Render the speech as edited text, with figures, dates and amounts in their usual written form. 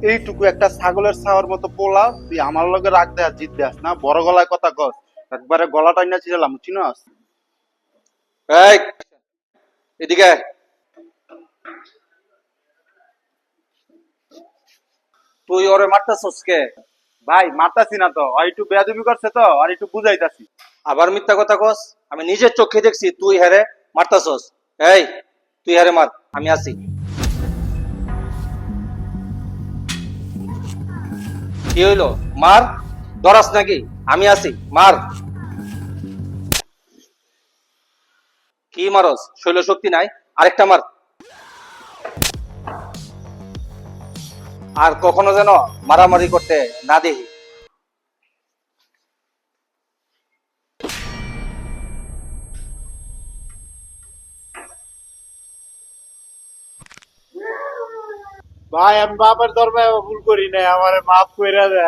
এইটুকু একটা ছাগলের ছাওয়ার মতো পোলা তুই আমার লগে রাখ দে আর জিত দেস না, বড় গলায় কথা কস, একবারে গলা টাইনা ছিলাম চিনস। এই এদিকে আয়। তুই ওরে মারতাছস কে? ভাই মারতাছি না তো, আর একটু বেয়াদবি করছে তো, আর একটু বুঝাইতাছি। আবার মিথ্যা কথা কস? আমি নিজের চোখে দেখছি তুই হেরে মারতাছস। এই তুই হেরে মার, আমি আছি। কি হইলো? মার। ধরাস নাকি? আমি আছি, মার। কি মারস? শৈল শক্তি নাই? আরেকটা মার। আর কখনো যেন মারামারি করতে না দেখি। ভাই আমি বাবার ধর্মে ভুল করি নাই, আমারে মাফ কইরা দে।